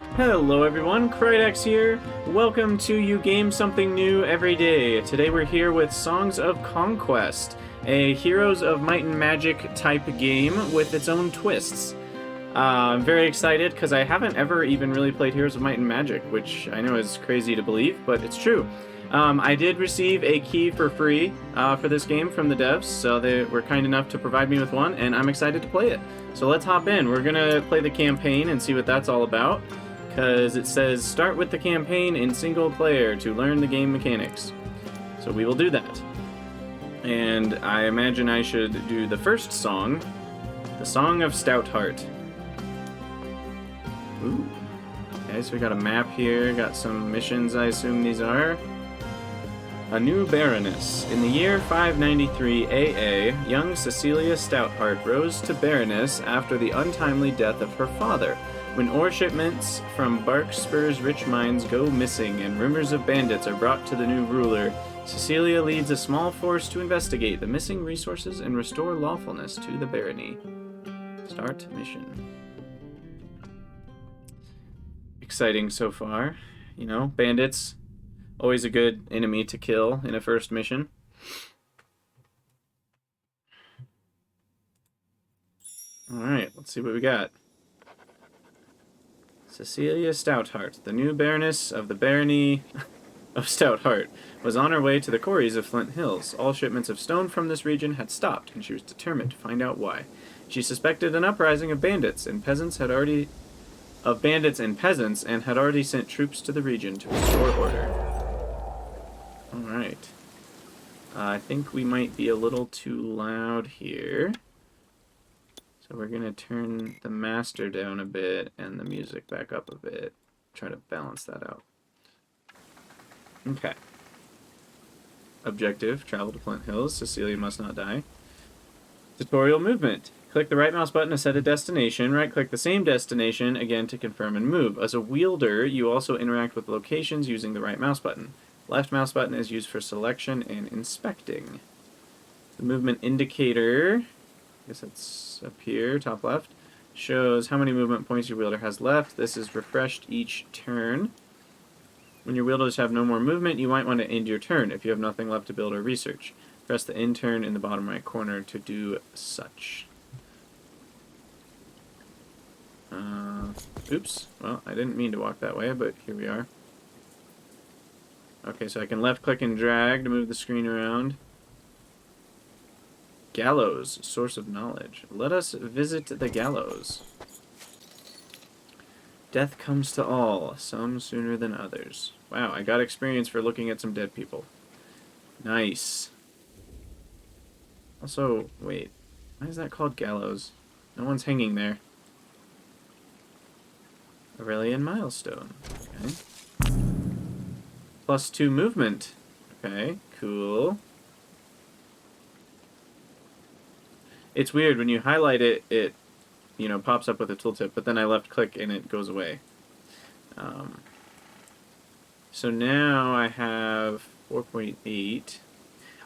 Hello everyone, Krydex here. Welcome to You Game Something New Every Day. Today we're here with Songs of Conquest, a Heroes of Might and Magic type game with its own twists. I'm very excited because I haven't ever even really played Heroes of Might and Magic, which I know is crazy to believe, but it's true. I did receive a key for free for this game from the devs, so they were kind enough to provide me with one, and I'm excited to play it. So let's hop in. We're going to play the campaign and see what that's all about, because it says start with the campaign in single player to learn the game mechanics. So we will do that. And I imagine I should do the first song, the Song of Stoutheart. Ooh. Okay, so we got a map here, got some missions, I assume these are. A new Baroness. In the year 593 AA, young Cecilia Stoutheart rose to Baroness after the untimely death of her father. When ore shipments from Barkspur's rich mines go missing and rumors of bandits are brought to the new ruler, Cecilia leads a small force to investigate the missing resources and restore lawfulness to the barony. Start mission. Exciting so far. You know, bandits, always a good enemy to kill in a first mission. Alright, let's see what we got. Cecilia Stoutheart, the new Baroness of the Barony of Stoutheart, was on her way to the quarries of Flint Hills. All shipments of stone from this region had stopped, and she was determined to find out why. She suspected an uprising of bandits and peasants and had already sent troops to the region to restore order. Alright. I think we might be a little too loud here. So we're going to turn the master down a bit and the music back up a bit. Try to balance that out. Okay. Objective, travel to Flint Hills. Cecilia must not die. Tutorial movement. Click the right mouse button to set a destination. Right-click the same destination again to confirm and move. As a wielder, you also interact with locations using the right mouse button. Left mouse button is used for selection and inspecting. The movement indicator, I guess that's up here, top left, shows how many movement points your wielder has left. This is refreshed each turn. When your wielders have no more movement, you might want to end your turn if you have nothing left to build or research. Press the end turn in the bottom right corner to do such. Oops. Well, I didn't mean to walk that way, but here we are. Okay, so I can left-click and drag to move the screen around. Gallows, source of knowledge. Let us visit the gallows. Death comes to all, some sooner than others. Wow, I got experience for looking at some dead people. Nice. Also, wait, why is that called gallows? No one's hanging there. Aurelian milestone. Okay. +2 movement. Okay, cool. It's weird, when you highlight it, it, you know, pops up with a tooltip, but then I left click and it goes away. So now I have 4.8.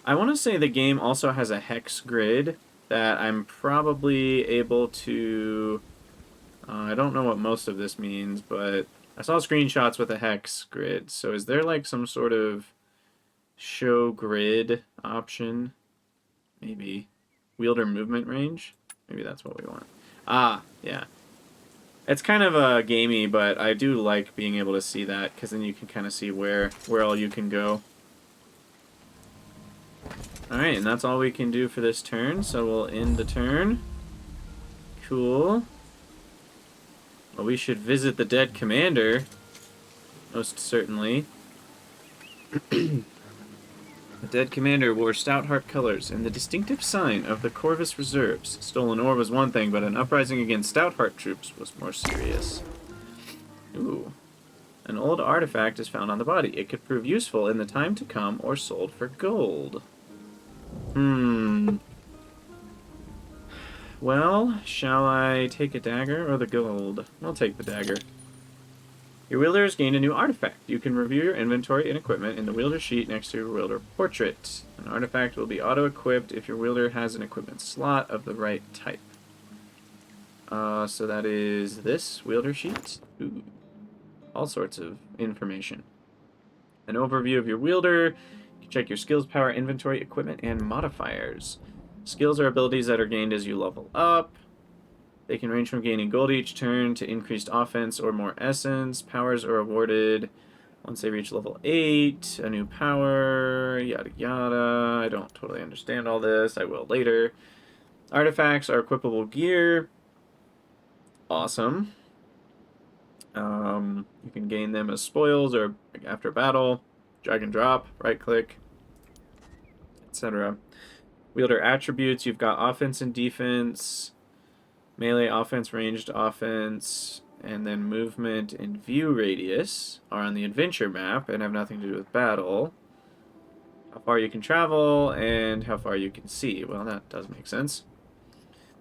I want to say the game also has a hex grid that I'm probably able to... I don't know what most of this means, but I saw screenshots with a hex grid. So is there like some sort of show grid option? Maybe. Wielder movement range? Maybe that's what we want. Ah, yeah. It's kind of gamey, but I do like being able to see that, because then you can kind of see where all you can go. Alright, and that's all we can do for this turn, so we'll end the turn. Cool. Well, we should visit the dead commander. Most certainly. The dead commander wore Stoutheart colors and the distinctive sign of the Corvus Reserves. Stolen ore was one thing, but an uprising against Stoutheart troops was more serious. Ooh. An old artifact is found on the body. It could prove useful in the time to come or sold for gold. Well, shall I take a dagger or the gold? I'll take the dagger. Your wielder has gained a new artifact. You can review your inventory and equipment in the wielder sheet next to your wielder portrait. An artifact will be auto-equipped if your wielder has an equipment slot of the right type. So that is this wielder sheet. Ooh. all sorts of information. An overview of your wielder. You can check your skills, power, inventory, equipment, and modifiers. Skills are abilities that are gained as you level up. They can range from gaining gold each turn to increased offense or more essence. Powers are awarded once they reach level 8. A new power, yada yada. I don't totally understand all this. I will later. Artifacts are equipable gear. Awesome. You can gain them as spoils or after battle. Drag and drop, right click, etc. Wielder attributes, you've got offense and defense, melee offense, ranged offense, and then movement and view radius are on the adventure map and have nothing to do with battle. How far you can travel and how far you can see. Well, that does make sense.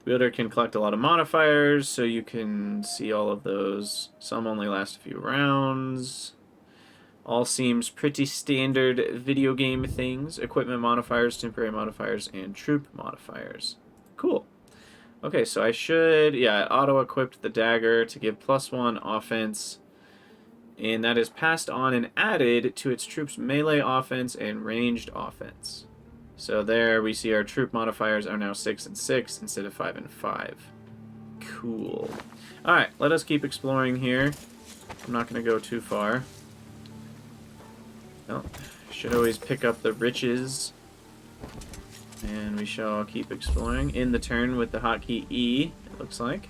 Wielder can collect a lot of modifiers, so you can see all of those. Some only last a few rounds. All seems pretty standard video game things. Equipment modifiers, temporary modifiers, and troop modifiers. Cool. Okay, so I should, yeah, auto-equipped the dagger to give +1 offense. And that is passed on and added to its troops' melee offense and ranged offense. So there we see our troop modifiers are now 6 and 6 instead of 5 and 5. Cool. Alright, let us keep exploring here. I'm not going to go too far. Well, should always pick up the riches. And we shall keep exploring. In the turn with the hotkey E, it looks like.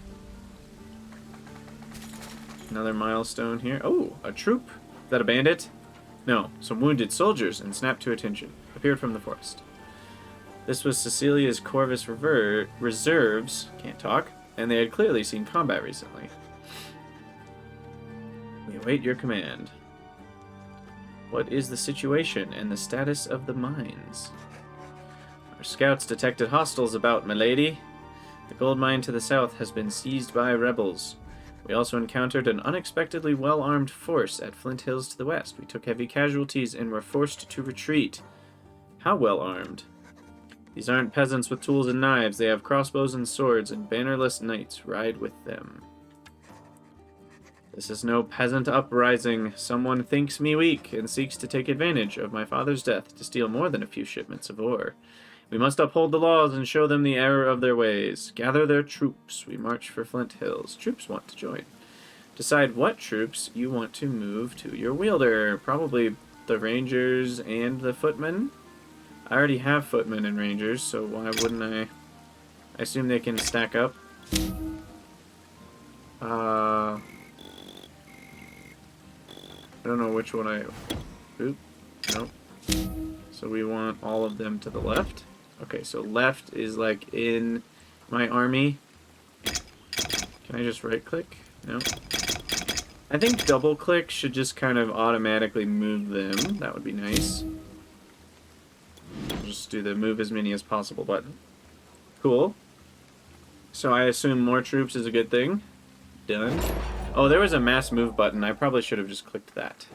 Another milestone here. Oh, a troop. Is that a bandit? No, some wounded soldiers and snapped to attention. Appeared from the forest. This was Cecilia's Corvus Reserves, can't talk, and they had clearly seen combat recently. We await your command. What is the situation and the status of the mines? Our scouts detected hostiles about, milady. The gold mine to the south has been seized by rebels. We also encountered an unexpectedly well-armed force at Flint Hills to the west. We took heavy casualties and were forced to retreat. How well-armed? These aren't peasants with tools and knives. They have crossbows and swords, and bannerless knights ride with them. This is no peasant uprising. Someone thinks me weak and seeks to take advantage of my father's death to steal more than a few shipments of ore. We must uphold the laws and show them the error of their ways. Gather their troops. We march for Flint Hills. Troops want to join. Decide what troops you want to move to your wielder. Probably the rangers and the footmen. I already have footmen and rangers, so why wouldn't I? I assume they can stack up. I don't know which one I... Oop. Nope. So we want all of them to the left. Okay, so left is like in my army. Can I just right click? No. I think double click should just kind of automatically move them. That would be nice. I'll just do the move as many as possible button. Cool. So I assume more troops is a good thing. Done. Oh, there was a mass move button. I probably should have just clicked that.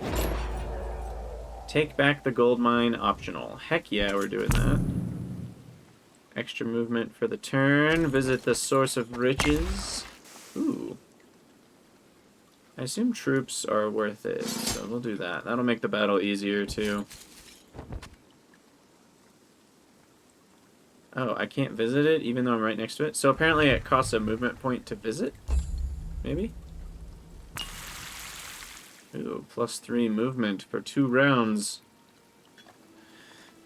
Take back the gold mine optional. Heck yeah, we're doing that. Extra movement for the turn. Visit the source of riches. Ooh. I assume troops are worth it, so we'll do that. That'll make the battle easier, too. Oh, I can't visit it, even though I'm right next to it? So apparently it costs a movement point to visit? Maybe? Ooh, +3 movement for 2 rounds.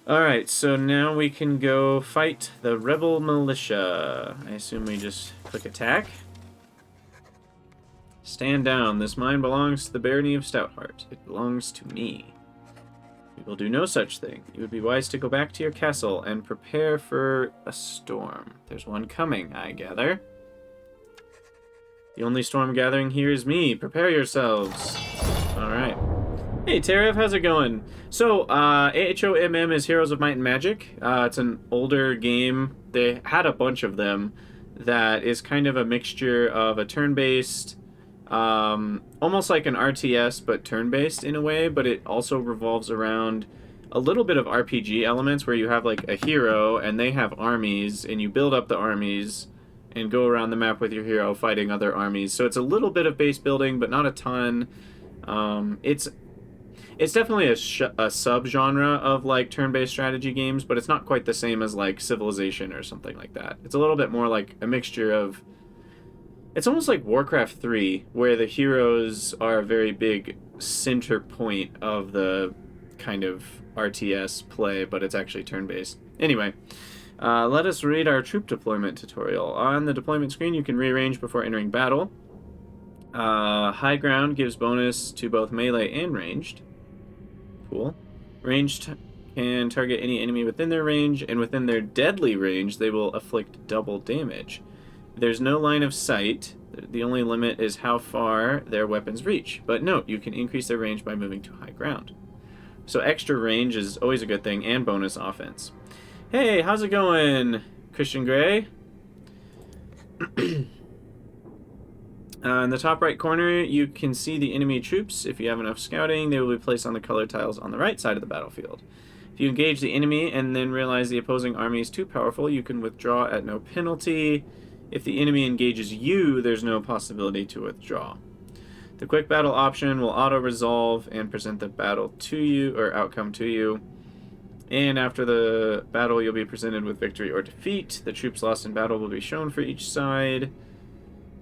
Alright, so now we can go fight the rebel militia. I assume we just click attack. Stand down. This mine belongs to the barony of Stoutheart. It belongs to me. We will do no such thing. You would be wise to go back to your castle and prepare for a storm. There's one coming, I gather. The only storm gathering here is me. Prepare yourselves. Alright. Hey, Terev, how's it going? So, AHOMM is Heroes of Might and Magic. It's an older game. They had a bunch of them that is kind of a mixture of a turn-based, almost like an RTS, but turn-based in a way, but it also revolves around a little bit of RPG elements where you have like a hero and they have armies and you build up the armies and go around the map with your hero fighting other armies. So it's a little bit of base building, but not a ton. It's definitely a subgenre of like turn-based strategy games, but it's not quite the same as like Civilization or something like that. It's a little bit more like a mixture of. It's almost like Warcraft 3, where the heroes are a very big center point of the kind of RTS play, but it's actually turn-based. Anyway, let us read our troop deployment tutorial. On the deployment screen, you can rearrange before entering battle. High ground gives bonus to both melee and ranged. Cool. Ranged can target any enemy within their range, and within their deadly range, they will afflict double damage. There's no line of sight. The only limit is how far their weapons reach. But note, you can increase their range by moving to high ground. So extra range is always a good thing, and bonus offense. Hey, how's it going, Christian Grey? In the top right corner, you can see the enemy troops. If you have enough scouting, they will be placed on the color tiles on the right side of the battlefield. If you engage the enemy and then realize the opposing army is too powerful, you can withdraw at no penalty. If the enemy engages you, there's no possibility to withdraw. The quick battle option will auto-resolve and present the battle to you, or outcome to you. And after the battle, you'll be presented with victory or defeat. The troops lost in battle will be shown for each side.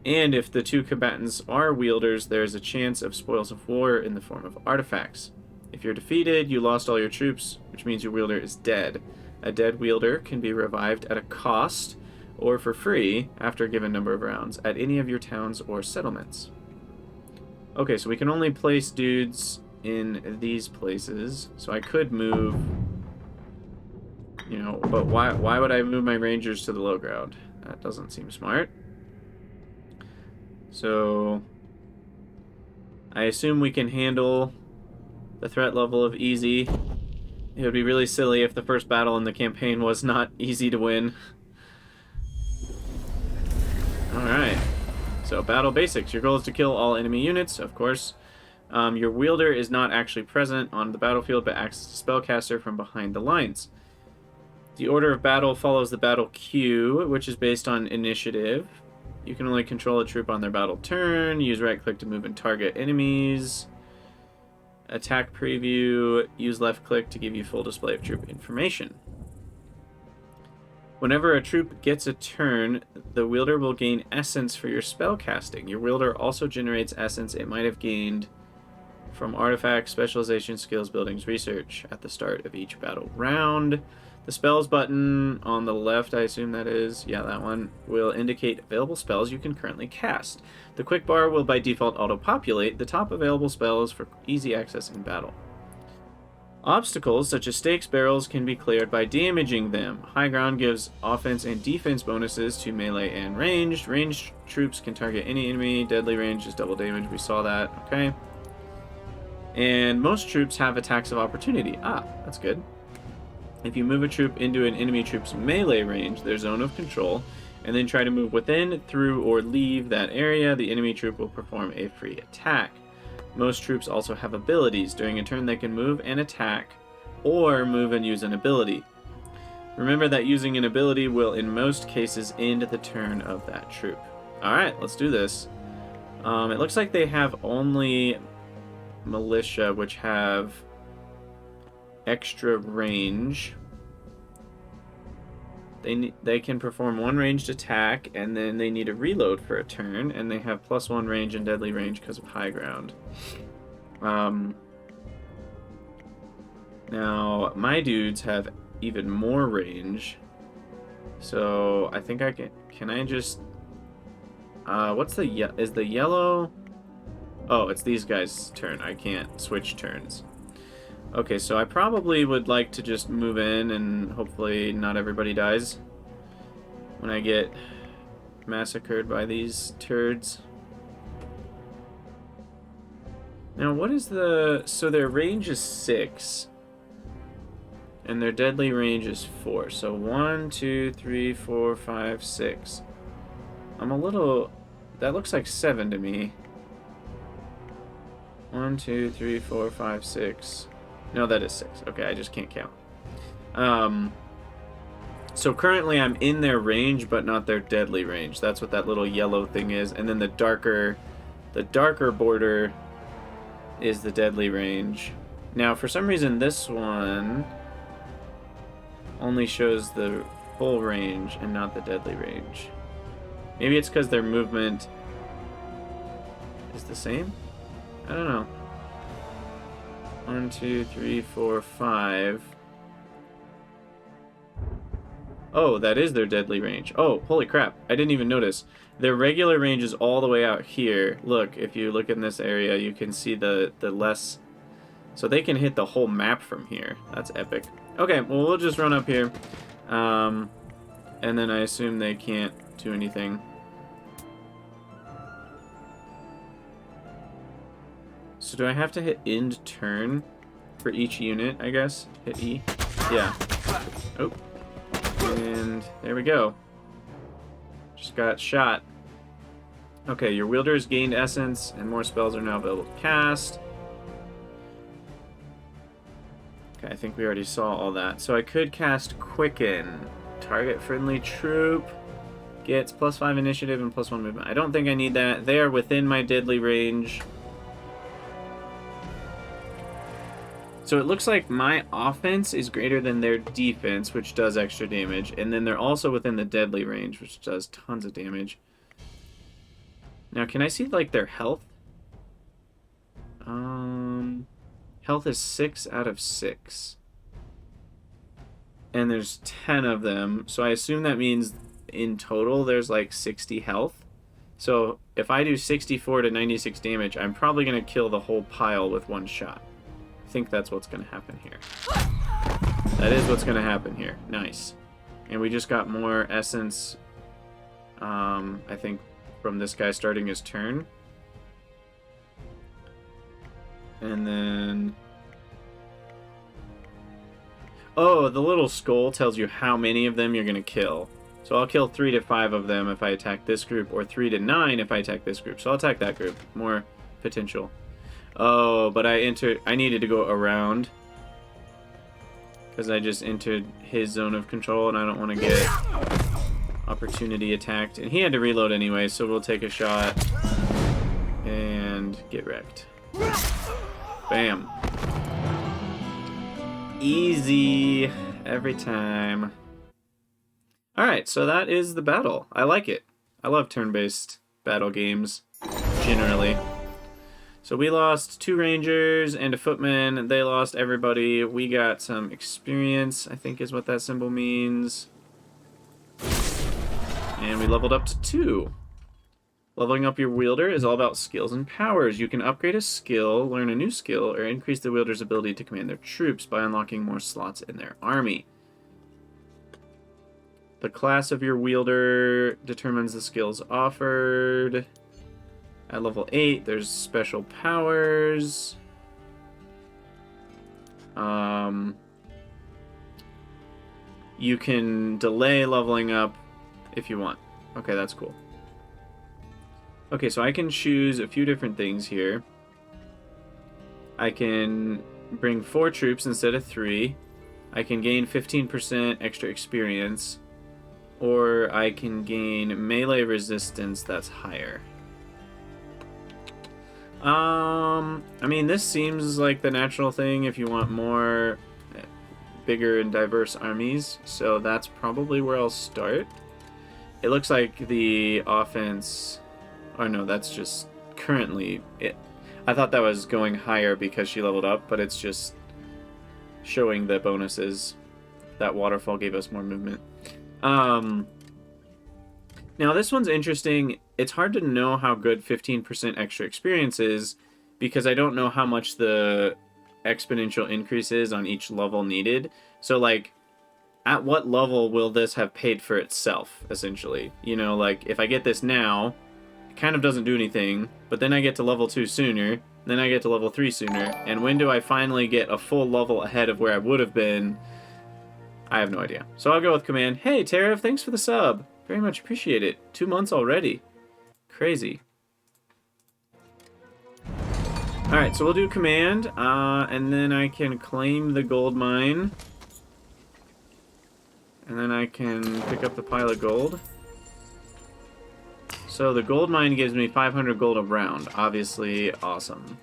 And if the two combatants are wielders, there is a chance of spoils of war in the form of artifacts. If you're defeated, you lost all your troops, which means your wielder is dead. A dead wielder can be revived at a cost, or for free, after a given number of rounds, at any of your towns or settlements. Okay, so we can only place dudes in these places, so I could move, but why would I move my rangers to the low ground? That doesn't seem smart. So, I assume we can handle the threat level of easy. It would be really silly if the first battle in the campaign was not easy to win. Alright, so battle basics. Your goal is to kill all enemy units, of course. Your wielder is not actually present on the battlefield, but acts as a spellcaster from behind the lines. The order of battle follows the battle queue, which is based on initiative. You can only control a troop on their battle turn. Use right-click to move and target enemies. Attack preview. Use left-click to give you full display of troop information. Whenever a troop gets a turn, the wielder will gain essence for your spell casting. Your wielder also generates essence it might have gained from artifacts, specialization, skills, buildings, research at the start of each battle round. The spells button on the left, I assume that is, yeah, that one, will indicate available spells you can currently cast. The quick bar will by default auto-populate the top available spells for easy access in battle. Obstacles, such as stakes barrels, can be cleared by damaging them. High ground gives offense and defense bonuses to melee and ranged. Ranged troops can target any enemy. Deadly range is double damage. We saw that. Okay. And most troops have attacks of opportunity. Ah, that's good. If you move a troop into an enemy troop's melee range, their zone of control, and then try to move within, through, or leave that area, the enemy troop will perform a free attack. Most troops also have abilities. During a turn, they can move and attack, or move and use an ability. Remember that using an ability will, in most cases, end the turn of that troop. Alright, let's do this. It looks like they have only militia, which have extra range. They can perform one ranged attack, and then they need a reload for a turn, and they have +1 range and deadly range because of high ground. Now, my dudes have even more range, so I think I can I just... is the yellow... Oh, it's these guys' turn. I can't switch turns. Okay, so I probably would like to just move in and hopefully not everybody dies when I get massacred by these turds. Now, what is the... So their range is 6. And their deadly range is 4. So 1, 2, 3, 4, 5, 6. I'm a little... That looks like 7 to me. 1, 2, 3, 4, 5, 6... No, that is 6. Okay, I just can't count. So currently I'm in their range, but not their deadly range. That's what that little yellow thing is. And then the darker border is the deadly range. Now, for some reason, this one only shows the full range and not the deadly range. Maybe it's because their movement is the same? I don't know. 1, 2, 3, 4, 5. Oh, that is their deadly range. Oh, holy crap. I didn't even notice. Their regular range is all the way out here. Look, if you look in this area, you can see the less... So they can hit the whole map from here. That's epic. Okay, well, we'll just run up here. And then I assume they can't do anything. So do I have to hit end turn for each unit, I guess? Hit E? Yeah. Oh. And there we go. Just got shot. Okay, your wielders gained essence, and more spells are now available to cast. Okay, I think we already saw all that. So I could cast Quicken. Target friendly troop gets +5 initiative and +1 movement. I don't think I need that. They are within my deadly range. So it looks like my offense is greater than their defense, which does extra damage. And then they're also within the deadly range, which does tons of damage. Now, can I see, like, their health? Health is 6 out of 6. And there's 10 of them. So I assume that means in total there's, like, 60 health. So if I do 64 to 96 damage, I'm probably going to kill the whole pile with one shot. I think that's what's going to happen here. That is what's going to happen here. Nice. And we just got more essence, I think, from this guy starting his turn. And then... Oh, the little skull tells you how many of them you're going to kill. So I'll kill 3 to 5 of them if I attack this group, or 3 to 9 if I attack this group. So I'll attack that group. More potential. Oh, but I needed to go around. Because I just entered his zone of control, and I don't want to get opportunity attacked. And he had to reload anyway, so we'll take a shot. And get wrecked. Bam. Easy. Every time. Alright, so that is the battle. I like it. I love turn-based battle games, generally. So we lost 2 rangers and a footman. They lost everybody. We got some experience, I think is what that symbol means. And we leveled up to 2. Leveling up your wielder is all about skills and powers. You can upgrade a skill, learn a new skill, or increase the wielder's ability to command their troops by unlocking more slots in their army. The class of your wielder determines the skills offered. At level 8, there's special powers. You can delay leveling up if you want. Okay, that's cool. Okay, so I can choose a few different things here. I can bring 4 troops instead of 3. I can gain 15% extra experience. Or I can gain melee resistance that's higher. I mean, this seems like the natural thing if you want more bigger and diverse armies, so that's probably where I'll start. It looks like the offense... Oh no, that's just currently it. I thought that was going higher because she leveled up, but it's just showing the bonuses. That waterfall gave us more movement. Now this one's interesting. It's hard to know how good 15% extra experience is because I don't know how much the exponential increase is on each level needed. So, like, at what level will this have paid for itself, essentially? You know, like, if I get this now, it kind of doesn't do anything, but then I get to level 2 sooner, then I get to level 3 sooner, and when do I finally get a full level ahead of where I would have been? I have no idea. So I'll go with command. Hey, Tara, thanks for the sub. Very much appreciate it. 2 months already. Crazy. Alright, so we'll do command, and then I can claim the gold mine. And then I can pick up the pile of gold. So the gold mine gives me 500 gold a round. Obviously, awesome.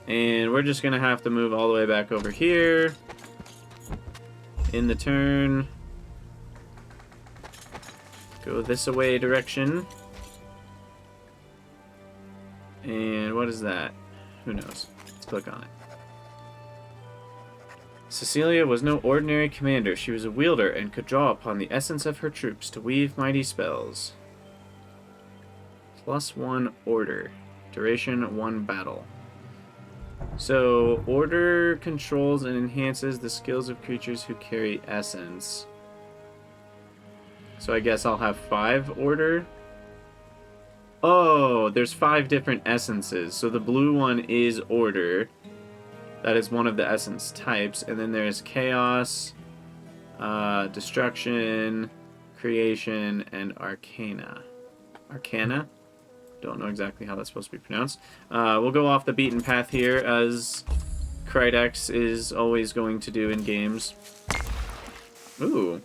And we're just gonna have to move all the way back over here. In the turn. Go this away direction. And what is that? Who knows? Let's click on it. Cecilia was no ordinary commander. She was a wielder and could draw upon the essence of her troops to weave mighty spells. +1 order. Duration 1 battle. So, order controls and enhances the skills of creatures who carry essence. So I guess I'll have 5 order. Oh, there's 5 different essences. So the blue one is order. That is one of the essence types. And then there's chaos, destruction, creation, and arcana. Arcana? Don't know exactly how that's supposed to be pronounced. We'll go off the beaten path here, as Krydex is always going to do in games. Ooh.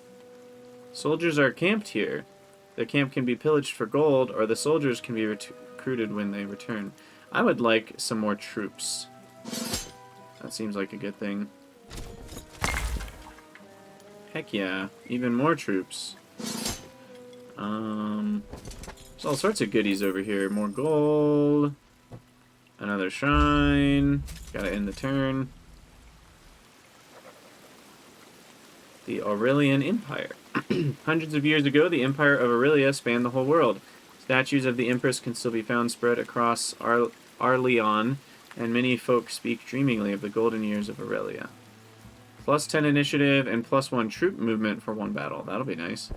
Soldiers are camped here. The camp can be pillaged for gold, or the soldiers can be recruited when they return. I would like some more troops. That seems like a good thing. Heck yeah, even more troops. There's all sorts of goodies over here. More gold. Another shrine. Gotta end the turn. The Aurelian Empire. Hundreds of years ago, the Empire of Aurelia spanned the whole world. Statues of the Empress can still be found spread across Arleon, and many folk speak dreamingly of the golden years of Aurelia. +10 initiative and +1 troop movement for 1 battle. That'll be nice.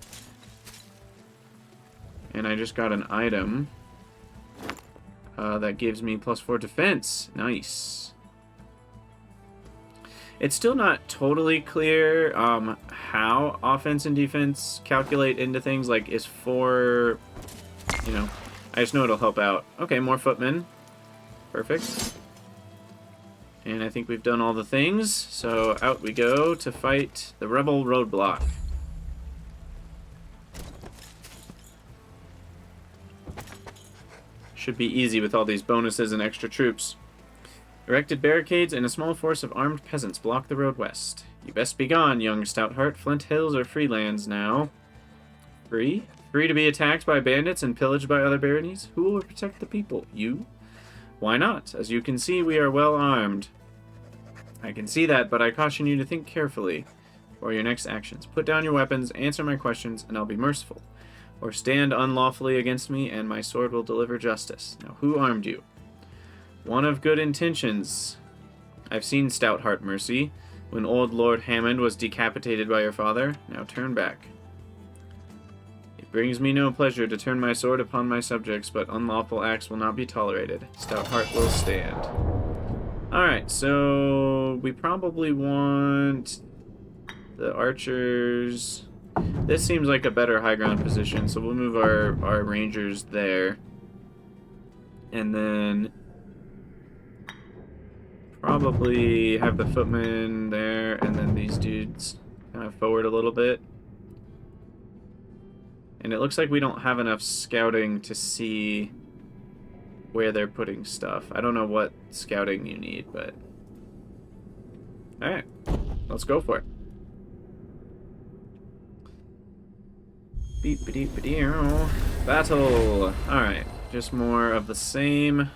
And I just got an item that gives me +4 defense. Nice. It's still not totally clear how offense and defense calculate into things. Like, is 4... You know, I just know it'll help out. Okay, more footmen. Perfect. And I think we've done all the things. So out we go to fight the Rebel Roadblock. Should be easy with all these bonuses and extra troops. Erected barricades and a small force of armed peasants block the road west. You best be gone, young Stoutheart. Flint Hills are free lands now. Free? Free to be attacked by bandits and pillaged by other baronies? Who will protect the people? You? Why not? As you can see, we are well armed. I can see that, but I caution you to think carefully for your next actions. Put down your weapons, answer my questions, and I'll be merciful. Or stand unlawfully against me, and my sword will deliver justice. Now, who armed you? One of good intentions. I've seen Stoutheart mercy, when old Lord Hammond was decapitated by your father. Now turn back. It brings me no pleasure to turn my sword upon my subjects, but unlawful acts will not be tolerated. Stoutheart will stand. Alright, so we probably want the archers. This seems like a better high ground position, so we'll move our rangers there. And then probably have the footmen there, and then these dudes kind of forward a little bit. And it looks like we don't have enough scouting to see where they're putting stuff. I don't know what scouting you need, but... Alright, let's go for it. Battle! Alright, just more of the same.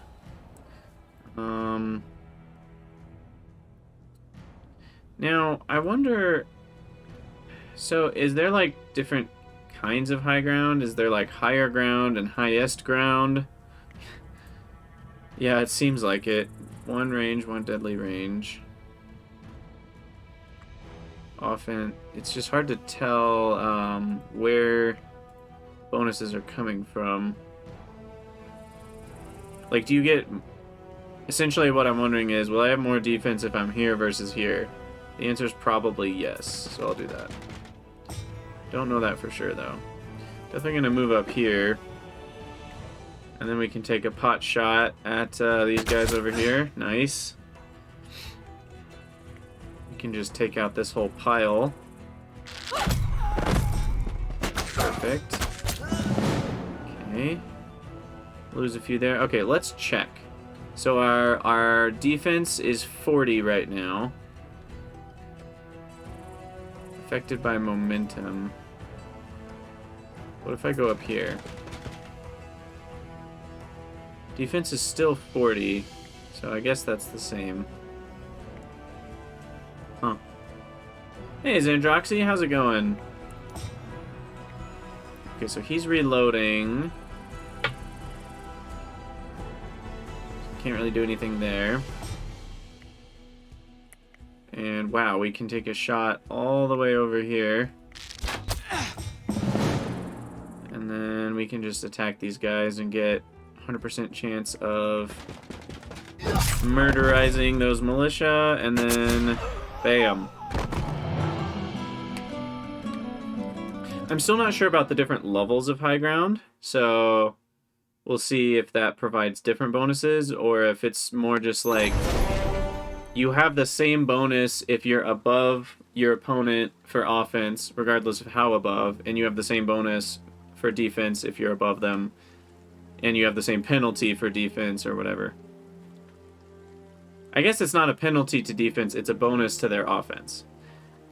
Now, I wonder... So, is there, like, different kinds of high ground? Is there, like, higher ground and highest ground? Yeah, it seems like it. 1 range, 1 deadly range. Often, it's just hard to tell where bonuses are coming from. Like, do you get... Essentially, what I'm wondering is, will I have more defense if I'm here versus here? The answer is probably yes, so I'll do that. Don't know that for sure, though. Definitely going to move up here. And then we can take a pot shot at these guys over here. Nice. We can just take out this whole pile. Perfect. Okay. Lose a few there. Okay, let's check. So our defense is 40 right now. Affected by momentum. What if I go up here? Defense is still 40, so I guess that's the same. Huh. Hey, Xandroxy, how's it going? Okay, so he's reloading. Can't really do anything there. And wow, we can take a shot all the way over here. And then we can just attack these guys and get 100% chance of murderizing those militia, and then bam. I'm still not sure about the different levels of high ground, so we'll see if that provides different bonuses, or if it's more just like you have the same bonus if you're above your opponent for offense, regardless of how above, and you have the same bonus for defense if you're above them, and you have the same penalty for defense or whatever. I guess it's not a penalty to defense, it's a bonus to their offense.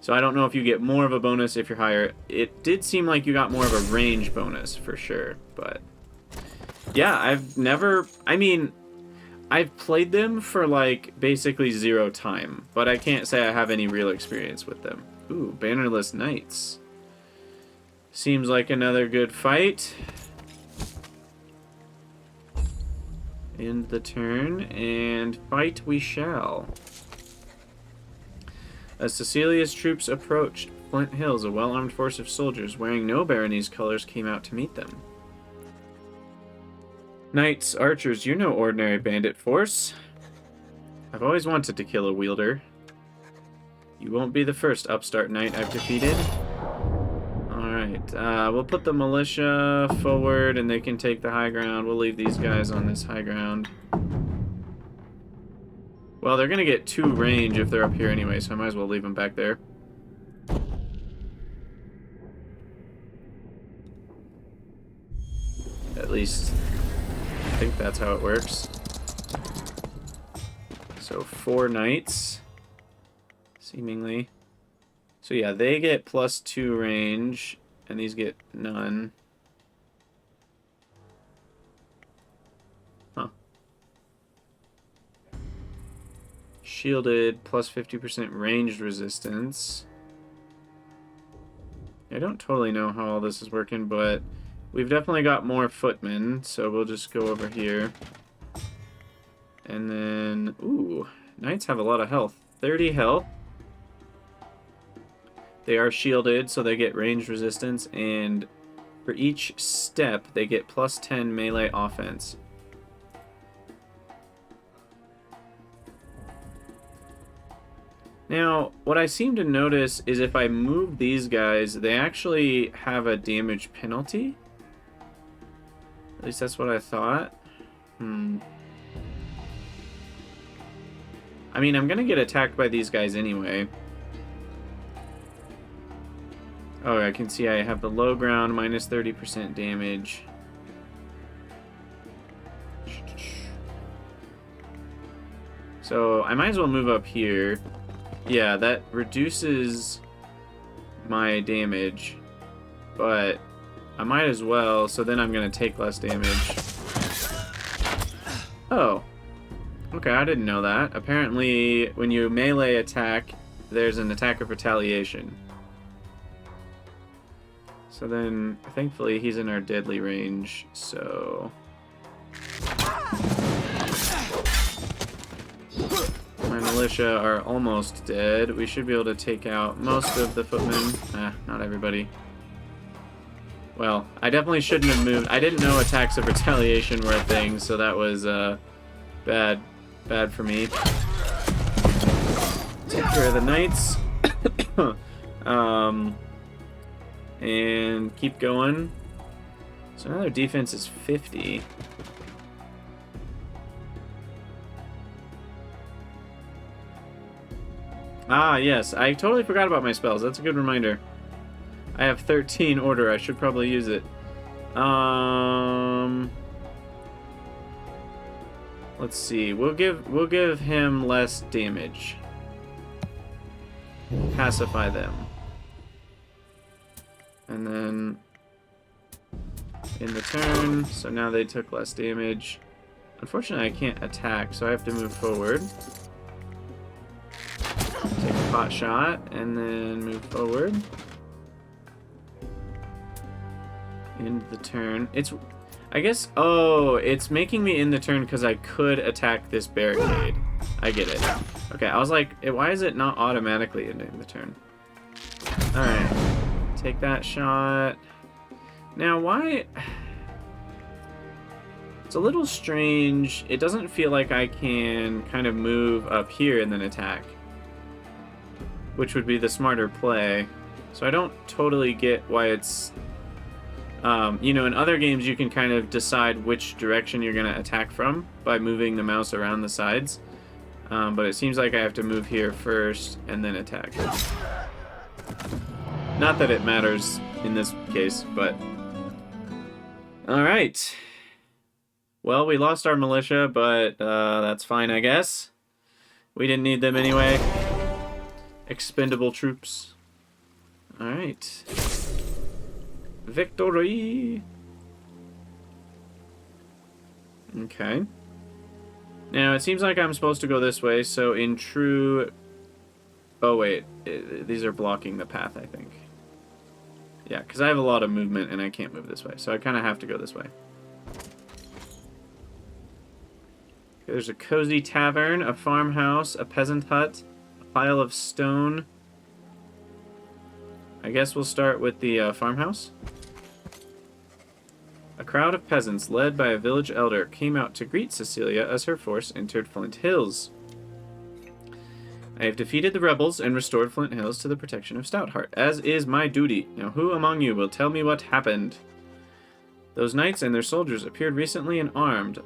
So I don't know if you get more of a bonus if you're higher. It did seem like you got more of a range bonus for sure, but yeah, I've played them for like basically 0 time, but I can't say I have any real experience with them. Ooh, Bannerless Knights. Seems like another good fight. End the turn, and fight we shall. As Cecilia's troops approached Flint Hills, a well-armed force of soldiers wearing no barony's colors came out to meet them. Knights, archers, you're no ordinary bandit force. I've always wanted to kill a wielder. You won't be the first upstart knight I've defeated. Alright, we'll put the militia forward and they can take the high ground. We'll leave these guys on this high ground. Well, they're going to get 2 range if they're up here anyway, so I might as well leave them back there. At least, I think that's how it works. So 4 knights, seemingly. So yeah, they get +2 range, and these get none. Huh. Shielded, +50% ranged resistance. I don't totally know how all this is working, but we've definitely got more footmen, so we'll just go over here. And then, ooh, knights have a lot of health. 30 health. They are shielded, so they get range resistance, and for each step, they get +10 melee offense. Now, what I seem to notice is if I move these guys, they actually have a damage penalty. At least that's what I thought. I mean, I'm gonna get attacked by these guys anyway. Oh, I can see I have the low ground, minus 30% damage. So, I might as well move up here. Yeah, that reduces my damage, but I might as well, so then I'm going to take less damage. Oh. Okay, I didn't know that. Apparently, when you melee attack, there's an attack of retaliation. So then, thankfully, he's in our deadly range, so... My militia are almost dead. We should be able to take out most of the footmen. Not everybody. Well, I definitely shouldn't have moved. I didn't know attacks of retaliation were a thing, so that was bad for me. Take care of the knights. And keep going. So now their defense is 50. Ah, yes. I totally forgot about my spells. That's a good reminder. I have 13 order. I should probably use it. Let's see. We'll give him less damage. Pacify them. And then in the turn, so now they took less damage. Unfortunately, I can't attack, so I have to move forward. Take a pot shot, and then move forward. End the turn. I guess, oh, it's making me end the turn because I could attack this barricade. I get it. Okay, I was like, why is it not automatically ending the turn? Alright. Take that shot. Now, why... It's a little strange. It doesn't feel like I can kind of move up here and then attack, which would be the smarter play. So I don't totally get why it's... you know, in other games you can kind of decide which direction you're going to attack from by moving the mouse around the sides. But it seems like I have to move here first and then attack. Not that it matters in this case, but... Alright. Well, we lost our militia, but that's fine, I guess. We didn't need them anyway. Expendable troops. Alright. Victory! Okay. Now, it seems like I'm supposed to go this way, so in true... Oh, wait. These are blocking the path, I think. Yeah, because I have a lot of movement and I can't move this way, so I kind of have to go this way. Okay, there's a cozy tavern, a farmhouse, a peasant hut, a pile of stone. I guess we'll start with the farmhouse. A crowd of peasants, led by a village elder, came out to greet Cecilia as her force entered Flint Hills. I have defeated the rebels and restored Flint Hills to the protection of Stoutheart, as is my duty. Now who among you will tell me what happened? Those knights and their soldiers appeared recently and armed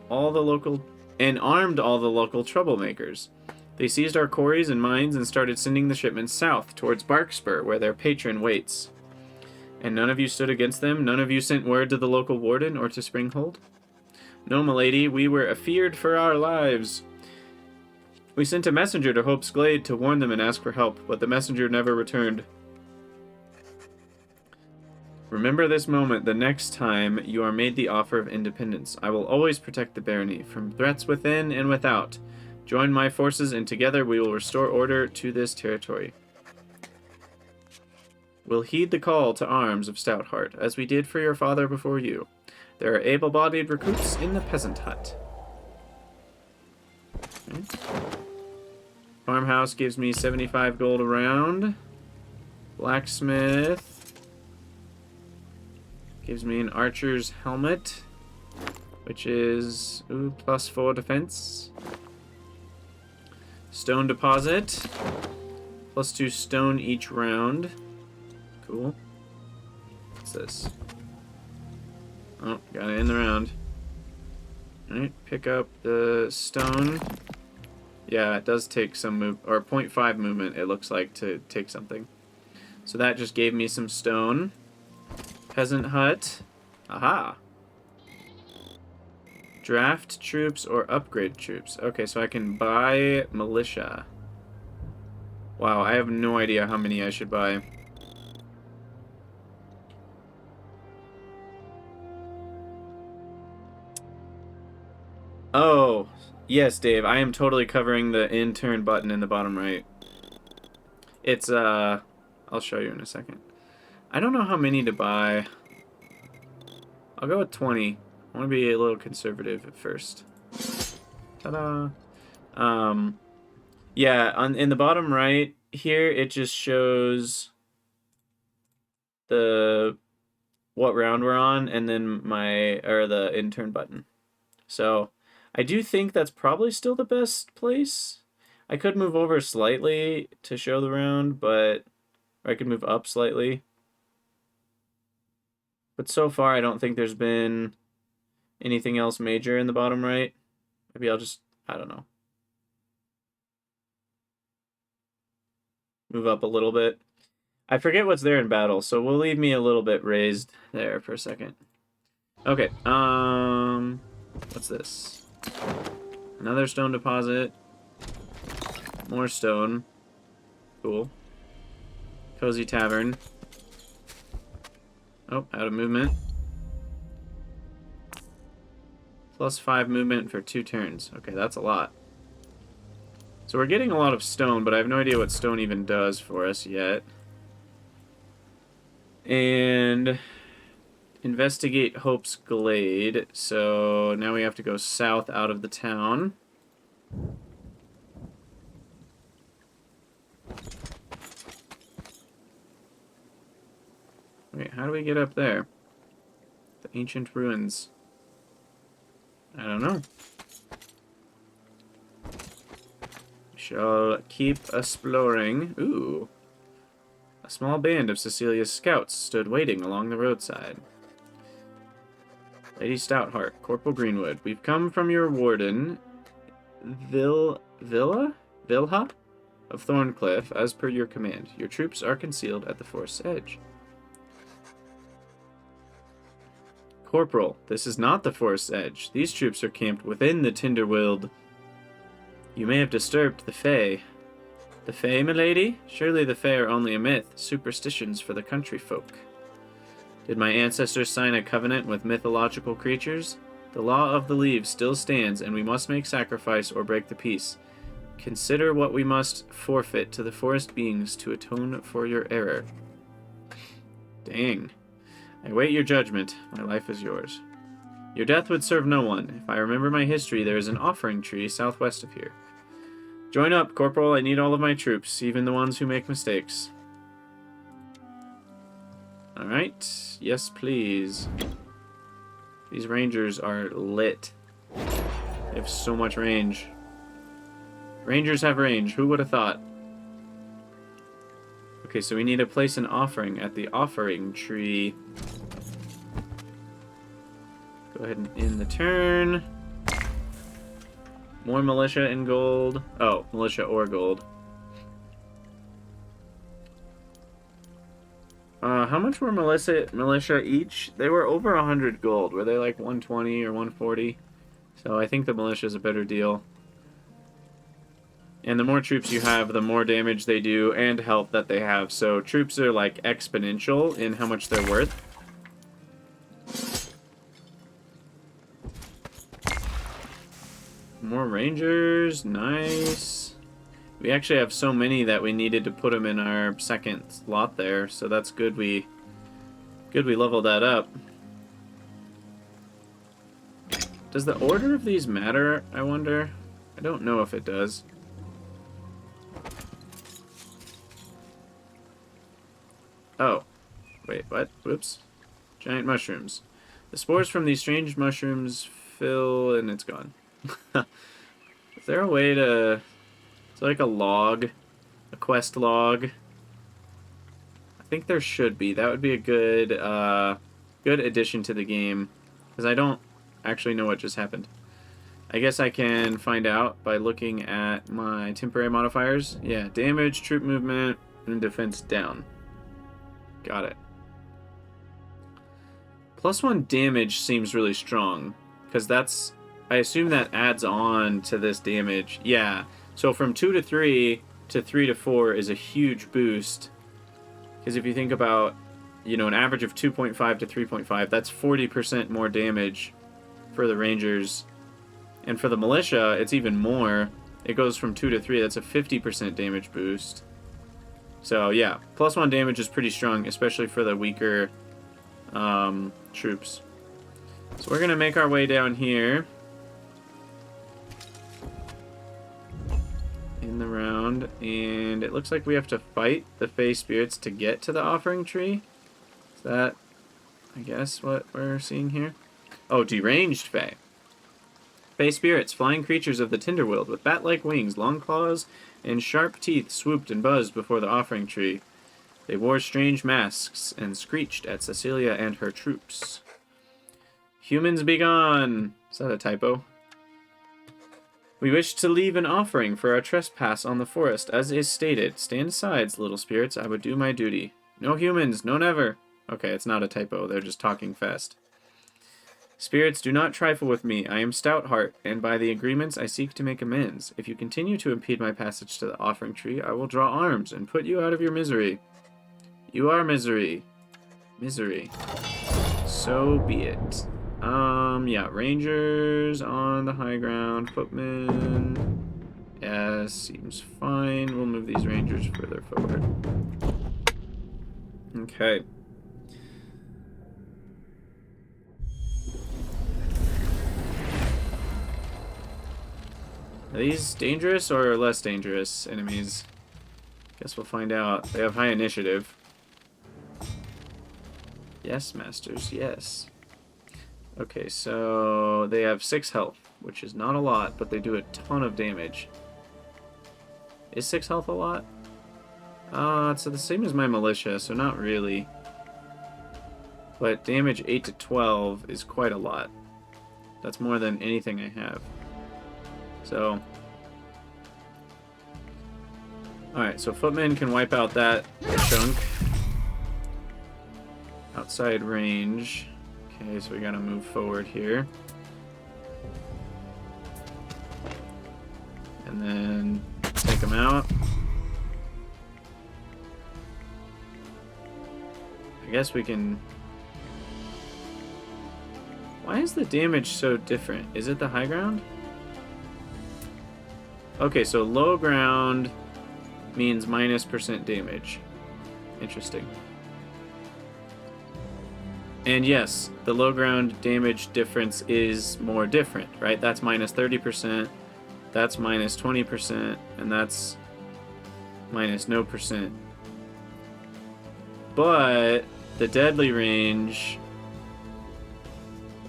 all the local troublemakers. They seized our quarries and mines and started sending the shipments south towards Barkspur, where their patron waits. And none of you stood against them? None of you sent word to the local warden or to Springhold? No, milady, we were afeared for our lives. We sent a messenger to Hope's Glade to warn them and ask for help, but the messenger never returned. Remember this moment the next time you are made the offer of independence. I will always protect the barony from threats within and without. Join my forces and together we will restore order to this territory. We'll heed the call to arms of Stoutheart, as we did for your father before you. There are able-bodied recruits in the peasant hut. Okay. Farmhouse gives me 75 gold a round. Blacksmith gives me an archer's helmet, which is +4 defense. Stone deposit, +2 stone each round. Cool. What's this? Oh, got it in the round. Alright, pick up the stone. Yeah, it does take some move, or 0.5 movement, it looks like, to take something. So that just gave me some stone. Peasant hut. Aha! Draft troops or upgrade troops. Okay, so I can buy militia. Wow, I have no idea how many I should buy. Oh, yes, Dave. I am totally covering the in-turn button in the bottom right. It's, I'll show you in a second. I don't know how many to buy. I'll go with 20. I want to be a little conservative at first. Ta-da! Yeah, in the bottom right here, it just shows what round we're on, and then the in-turn button. So I do think that's probably still the best place. I could move over slightly to show the round, but I could move up slightly. But so far, I don't think there's been anything else major in the bottom right. Maybe I'll just, I don't know, move up a little bit. I forget what's there in battle, so we'll leave me a little bit raised there for a second. Okay, what's this? Another stone deposit. More stone. Cool. Cozy tavern. Oh, out of movement. +5 movement for 2 turns. Okay, that's a lot. So we're getting a lot of stone, but I have no idea what stone even does for us yet. And investigate Hope's Glade. So now we have to go south out of the town. Wait, how do we get up there? The ancient ruins. I don't know. Shall keep exploring. Ooh. A small band of Cecilia's scouts stood waiting along the roadside. Lady Stoutheart, Corporal Greenwood, we've come from your warden, Vilha of Thorncliffe, as per your command. Your troops are concealed at the forest's edge. Corporal, this is not the forest's edge. These troops are camped within the Tinderwild. You may have disturbed the Fae. The Fae, milady? Surely the Fae are only a myth, superstitions for the country folk. Did my ancestors sign a covenant with mythological creatures? The law of the leaves still stands, and we must make sacrifice or break the peace. Consider what we must forfeit to the forest beings to atone for your error. Dang. I await your judgment. My life is yours. Your death would serve no one. If I remember my history, there is an offering tree southwest of here. Join up, Corporal. I need all of my troops, even the ones who make mistakes. Alright. Yes, please. These rangers are lit. They have so much range. Rangers have range. Who would have thought? Okay, so we need to place an offering at the offering tree. Go ahead and end the turn. More militia and gold. Oh, militia or gold. How much were militia each? They were over 100 gold. Were they like 120 or 140? So I think the militia is a better deal. And the more troops you have, the more damage they do and health that they have. So troops are like exponential in how much they're worth. More rangers, nice. We actually have so many that we needed to put them in our second slot there, so that's good. We leveled that up. Does the order of these matter, I wonder? I don't know if it does. Oh. Wait, what? Whoops. Giant mushrooms. The spores from these strange mushrooms fill, and it's gone. Is there a way to... It's like a log. A quest log. I think there should be. That would be a good, good addition to the game. Because I don't actually know what just happened. I guess I can find out by looking at my temporary modifiers. Yeah, damage, troop movement, and defense down. Got it. +1 damage seems really strong. Because that's... I assume that adds on to this damage. Yeah. So from 2 to 3 to 3 to 4 is a huge boost. Because if you think about, you know, an average of 2.5 to 3.5, that's 40% more damage for the Rangers. And for the Militia, it's even more. It goes from 2 to 3. That's a 50% damage boost. So, yeah. +1 damage is pretty strong, especially for the weaker troops. So we're going to make our way down here. In the round, and it looks like we have to fight the Fae Spirits to get to the offering tree. Is that, I guess, what we're seeing here? Oh, deranged Fae. Fae Spirits, flying creatures of the Tinderwild, with bat-like wings, long claws, and sharp teeth swooped and buzzed before the offering tree. They wore strange masks and screeched at Cecilia and her troops. Humans be gone! Is that a typo? We wish to leave an offering for our trespass on the forest, as is stated. Stand aside, little spirits. I would do my duty. No humans, no never. Okay, it's not a typo. They're just talking fast. Spirits, do not trifle with me. I am Stoutheart, and by the agreements I seek to make amends. If you continue to impede my passage to the offering tree, I will draw arms and put you out of your misery. You are misery. Misery. So be it. Yeah, rangers on the high ground. Footmen. Yeah, seems fine. We'll move these rangers further forward. Okay. Are these dangerous or less dangerous enemies? Guess we'll find out. They have high initiative. Yes, masters, yes. Okay, so they have 6 health, which is not a lot, but they do a ton of damage. Is 6 health a lot? It's the same as my militia, so not really. But damage 8 to 12 is quite a lot. That's more than anything I have. So... Alright, so footmen can wipe out that chunk. Outside range. Okay, so we gotta move forward here. And then take them out. I guess we can... Why is the damage so different? Is it the high ground? Okay, so low ground means minus % damage. Interesting. And yes, the low ground damage difference is more different, right? That's minus 30%, that's minus 20%, and that's minus no %. But the deadly range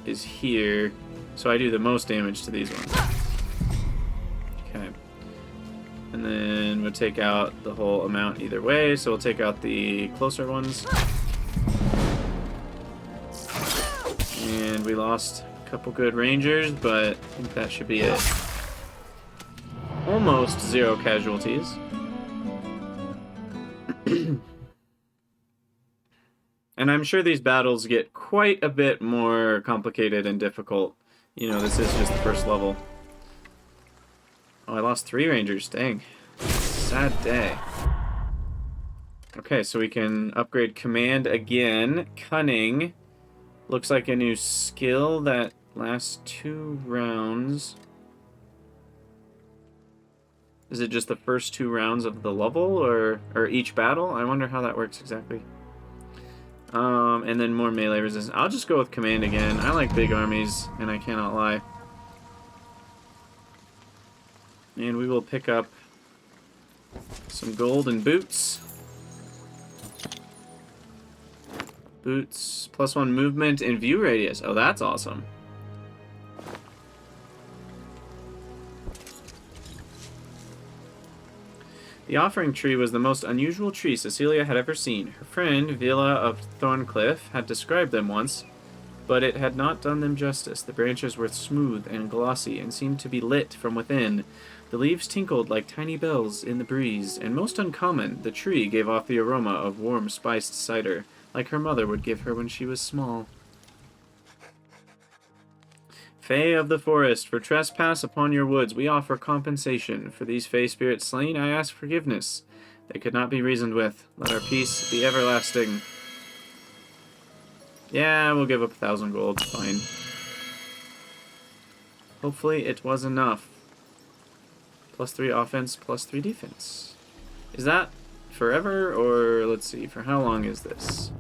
is here, so I do the most damage to these ones. Okay. And then we'll take out the whole amount either way, so we'll take out the closer ones. And we lost a couple good rangers, but I think that should be it. Almost 0 casualties. And I'm sure these battles get quite a bit more complicated and difficult. You know, this is just the first level. Oh, I lost 3 rangers. Dang. Sad day. Okay, so we can upgrade command again. Cunning. Looks like a new skill that lasts 2 rounds. Is it just the first 2 rounds of the level, or each battle? I wonder how that works exactly. And then more melee resistance. I'll just go with command again. I like big armies, and I cannot lie. And we will pick up some gold and boots. Boots, +1 movement and view radius. Oh, that's awesome. The offering tree was the most unusual tree Cecilia had ever seen. Her friend, Villa of Thorncliffe, had described them once, but it had not done them justice. The branches were smooth and glossy and seemed to be lit from within. The leaves tinkled like tiny bells in the breeze, and most uncommon, the tree gave off the aroma of warm spiced cider, like her mother would give her when she was small. Fae of the forest, for trespass upon your woods, we offer compensation. For these Fae spirits slain, I ask forgiveness. They could not be reasoned with. Let our peace be everlasting. Yeah, we'll give up 1,000 gold. Fine. Hopefully it was enough. +3 offense, +3 defense. Is that forever, or let's see, for how long is this?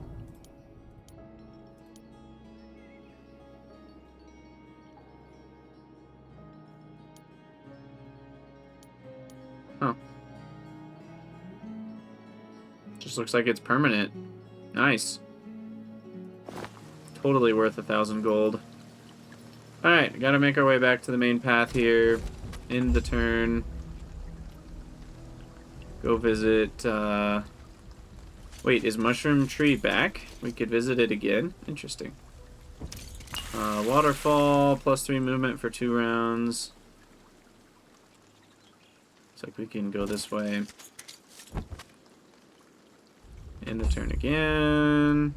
Huh. Just looks like it's permanent. Nice. Totally worth 1,000 gold. Alright, gotta make our way back to the main path here. End the turn. Go visit, Wait, is Mushroom Tree back? We could visit it again. Interesting. Waterfall, +3 movement for 2 rounds. Looks like we can go this way. End the turn again.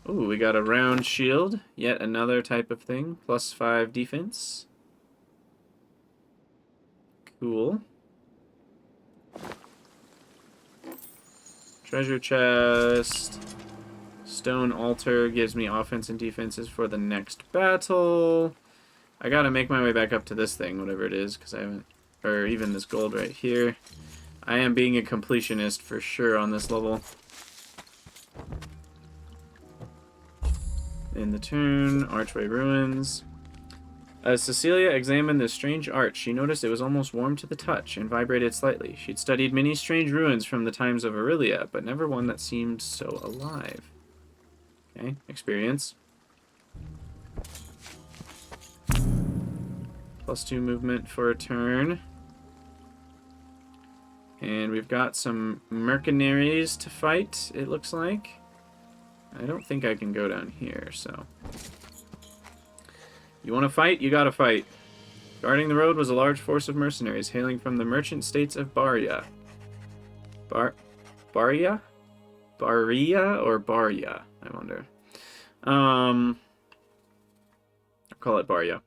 Ooh, we got a round shield. Yet another type of thing. +5 defense. Cool. Treasure chest. Stone altar gives me offense and defenses for the next battle. I gotta make my way back up to this thing, whatever it is, because I haven't... Or even this gold right here. I am being a completionist for sure on this level. In the turn, Archway Ruins. As Cecilia examined this strange arch, she noticed it was almost warm to the touch and vibrated slightly. She'd studied many strange ruins from the times of Aurelia, but never one that seemed so alive. Okay, experience. +2 movement for a turn. And we've got some mercenaries to fight, it looks like. I don't think I can go down here, so... You want to fight? You gotta fight. Guarding the road was a large force of mercenaries hailing from the merchant states of Baria. Baria? Baria or Baria? I wonder. I'll call it Baria.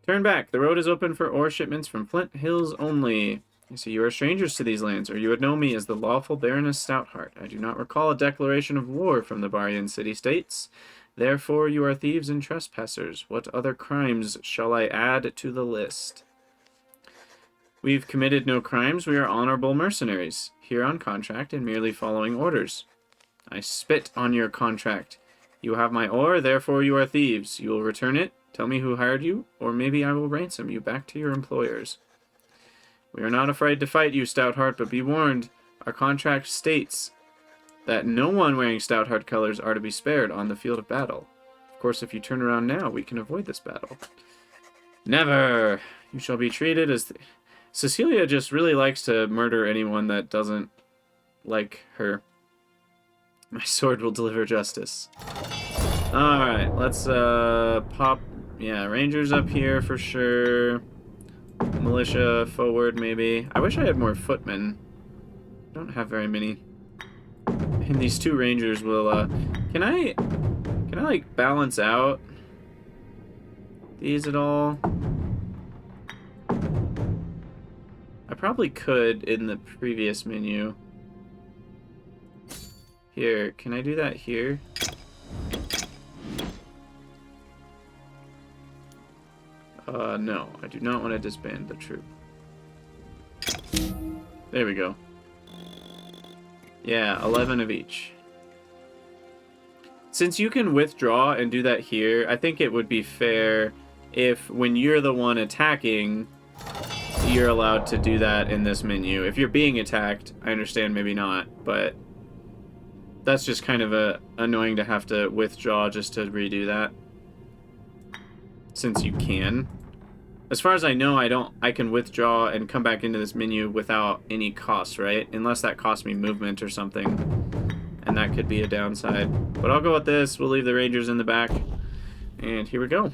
Turn back. The road is open for ore shipments from Flint Hills only. You see, you are strangers to these lands, or you would know me as the lawful Baroness Stoutheart. I do not recall a declaration of war from the Barian city-states. Therefore, you are thieves and trespassers. What other crimes shall I add to the list? We've committed no crimes. We are honorable mercenaries, here on contract and merely following orders. I spit on your contract. You have my ore, therefore you are thieves. You will return it, tell me who hired you, or maybe I will ransom you back to your employers. We are not afraid to fight you, Stoutheart, but be warned, our contract states that no one wearing Stoutheart colors are to be spared on the field of battle. Of course, if you turn around now, we can avoid this battle. Never! You shall be treated as... Cecilia just really likes to murder anyone that doesn't like her. My sword will deliver justice. Alright, let's pop... Yeah, Rangers up here for sure. Militia forward, maybe. I wish I had more footmen. I don't have very many. And these two Rangers will, Can I, like, balance out these at all? I probably could in the previous menu. Here, can I do that here? No, I do not want to disband the troop. There we go. Yeah, 11 of each. Since you can withdraw and do that here, I think it would be fair if when you're the one attacking, you're allowed to do that in this menu. If you're being attacked, I understand maybe not, but that's just kind of annoying to have to withdraw just to redo that. Since you can. As far as I know, I can withdraw and come back into this menu without any cost, right? Unless that costs me movement or something. And that could be a downside. But I'll go with this. We'll leave the Rangers in the back. And here we go.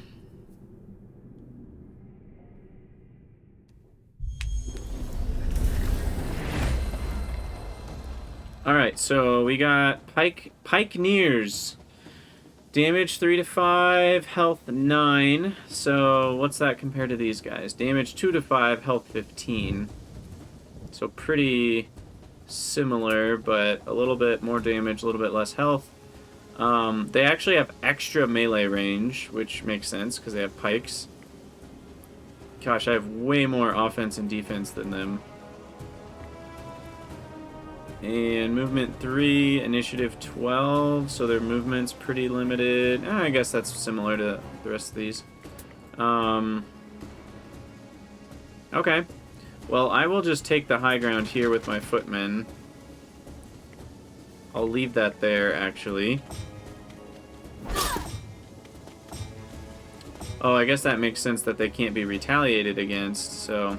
Alright, so we got Pikeneers. Damage 3 to 5, health 9. So what's that compared to these guys? Damage 2 to 5, health 15. So pretty similar, but a little bit more damage, a little bit less health. They actually have extra melee range, which makes sense because they have pikes. Gosh, I have way more offense and defense than them. And movement 3, initiative 12, so their movement's pretty limited. I guess that's similar to the rest of these. Okay. Well, I will just take the high ground here with my footmen. I'll leave that there, actually. Oh, I guess that makes sense that they can't be retaliated against, so...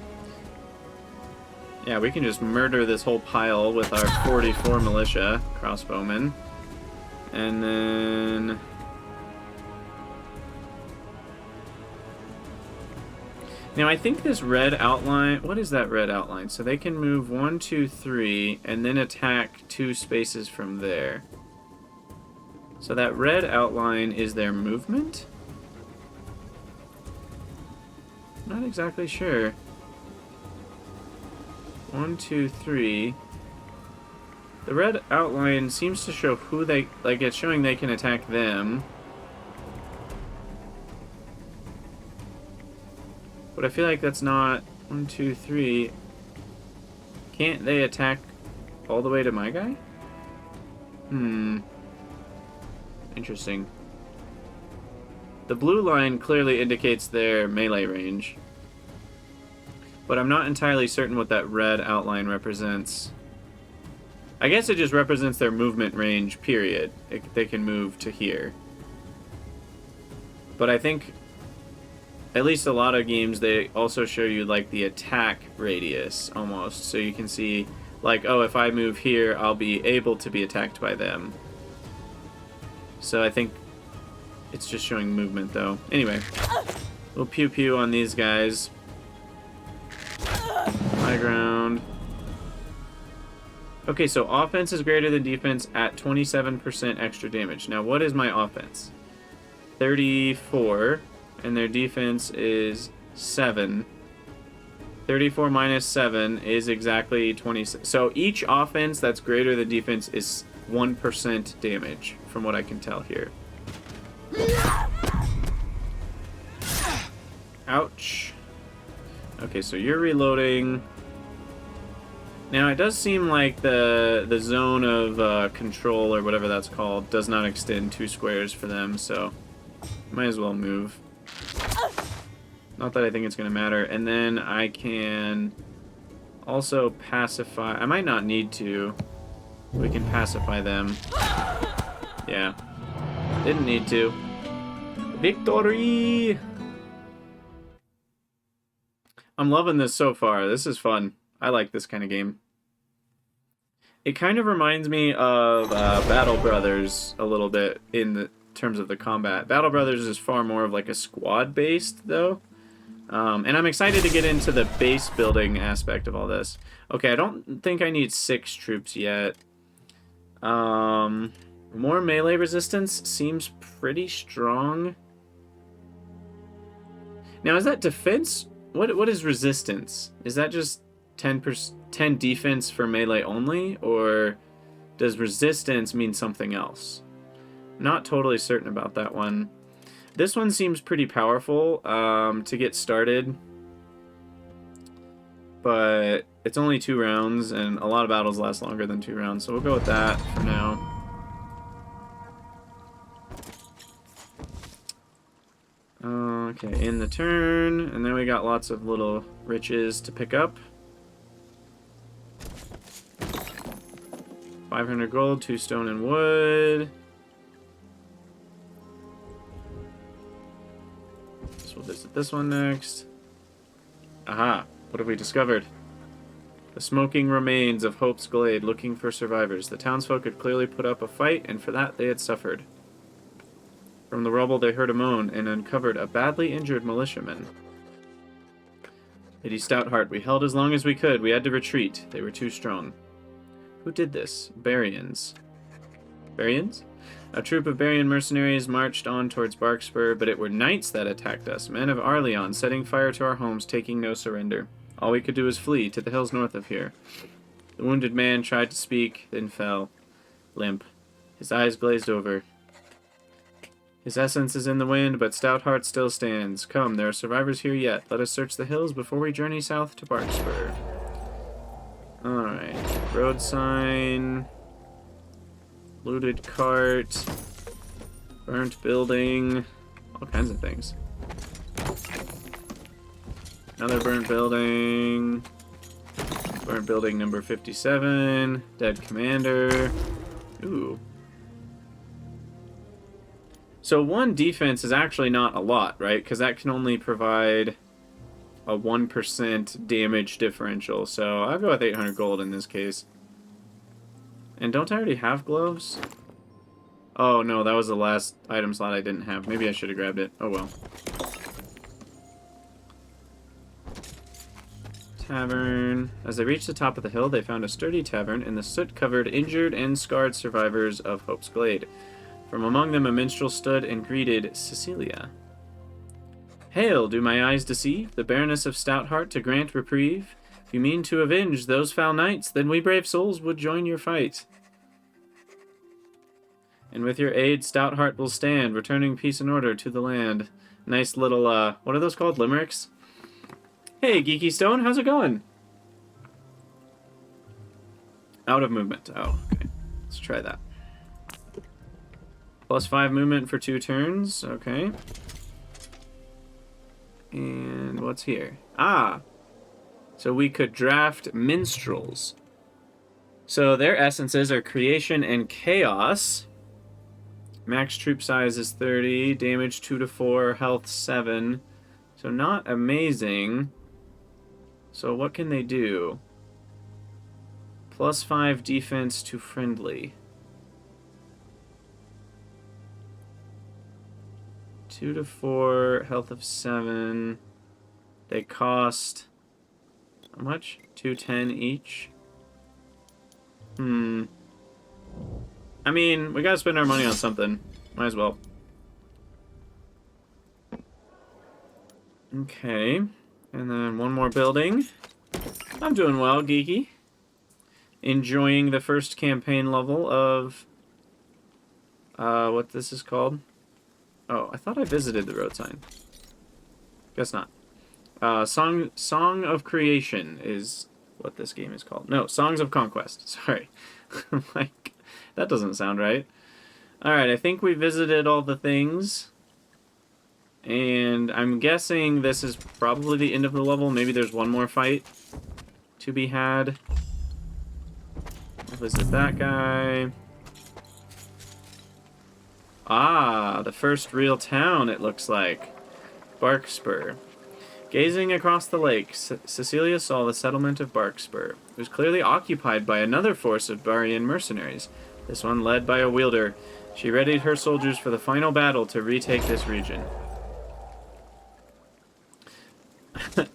Yeah, we can just murder this whole pile with our 44 militia crossbowmen. And then... Now, I think this red outline... What is that red outline? So they can move 1, 2, 3, and then attack 2 spaces from there. So that red outline is their movement? Not exactly sure. 1, 2, 3. The red outline seems to show who they... Like, it's showing they can attack them. But I feel like that's not... 1, 2, 3. Can't they attack all the way to my guy? Interesting. The blue line clearly indicates their melee range. But I'm not entirely certain what that red outline represents. I guess it just represents their movement range, period. They can move to here. But I think, at least a lot of games, they also show you, like, the attack radius, almost. So you can see, like, oh, if I move here, I'll be able to be attacked by them. So I think it's just showing movement, though. Anyway, we'll pew-pew on these guys. High ground. Okay, so offense is greater than defense at 27% extra damage. Now, what is my offense? 34, and their defense is 7. 34 minus 7 is exactly 26. So each offense that's greater than defense is 1% damage, from what I can tell here. Ouch. Okay, so you're reloading. Now, it does seem like the zone of control, or whatever that's called, does not extend 2 squares for them, so might as well move. Not that I think it's going to matter. And then I can also pacify... I might not need to. We can pacify them. Yeah. Didn't need to. Victory! I'm loving this so far. This is fun. I like this kind of game. It kind of reminds me of Battle Brothers a little bit in the terms of the combat. Battle Brothers is far more of like a squad-based, though. And I'm excited to get into the base building aspect of all this. Okay, I don't think I need 6 troops yet. More melee resistance seems pretty strong. Now, is that defense? What is resistance? Is that just 10 defense for melee only, or does resistance mean something else? Not totally certain about that one. This one seems pretty powerful to get started, but it's only 2 rounds, and a lot of battles last longer than 2 rounds, so we'll go with that for now. Okay, in the turn, and then we got lots of little riches to pick up. 500 gold, 2 stone and wood. So we'll visit this one next. Aha! What have we discovered? The smoking remains of Hope's Glade, looking for survivors. The townsfolk had clearly put up a fight, and for that they had suffered. From the rubble they heard a moan, and uncovered a badly injured militiaman. Lady Stoutheart, we held as long as we could. We had to retreat. They were too strong. Who did this? Barians. Barians? A troop of Barian mercenaries marched on towards Barkspur, but it were knights that attacked us, men of Aurelian, setting fire to our homes, taking no surrender. All we could do was flee to the hills north of here. The wounded man tried to speak, then fell, limp. His eyes glazed over. His essence is in the wind, but Stoutheart still stands. Come, there are survivors here yet. Let us search the hills before we journey south to Barkspur. Alright. Road sign. Looted cart. Burnt building. All kinds of things. Another burnt building. Burnt building number 57. Dead commander. Ooh. So 1 defense is actually not a lot, right? Because that can only provide a 1% damage differential. So I'll go with 800 gold in this case. And don't I already have gloves? Oh no, that was the last item slot I didn't have. Maybe I should have grabbed it. Oh well. Tavern. As they reached the top of the hill, they found a sturdy tavern in the soot-covered, injured, and scarred survivors of Hope's Glade. From among them a minstrel stood and greeted Cecilia. Hail, do my eyes deceive, the Baroness of Stoutheart to grant reprieve? If you mean to avenge those foul knights, then we brave souls would join your fight. And with your aid, Stoutheart will stand, returning peace and order to the land. Nice little, what are those called? Limericks? Hey, Geeky Stone, how's it going? Out of movement. Oh, okay. Let's try that. +5 movement for 2 turns. Okay. And what's here? Ah! So we could draft minstrels. So their essences are creation and chaos. Max troop size is 30, damage 2 to 4, health 7. So not amazing. So what can they do? +5 defense to friendly. 2 to 4, health of 7. They cost how much? 210 each. I mean, we gotta spend our money on something. Might as well. Okay. And then one more building. I'm doing well, Geeky. Enjoying the first campaign level of... what this is called? Oh, I thought I visited the road sign. Guess not. Song of Creation is what this game is called. No, Songs of Conquest. Sorry. Like... That doesn't sound right. Alright, I think we visited all the things. And I'm guessing this is probably the end of the level. Maybe there's one more fight to be had. We'll visit that guy. Ah, the first real town, it looks like. Barkspur. Gazing across the lake, Cecilia saw the settlement of Barkspur. It was clearly occupied by another force of Barian mercenaries. This one led by a wielder. She readied her soldiers for the final battle to retake this region.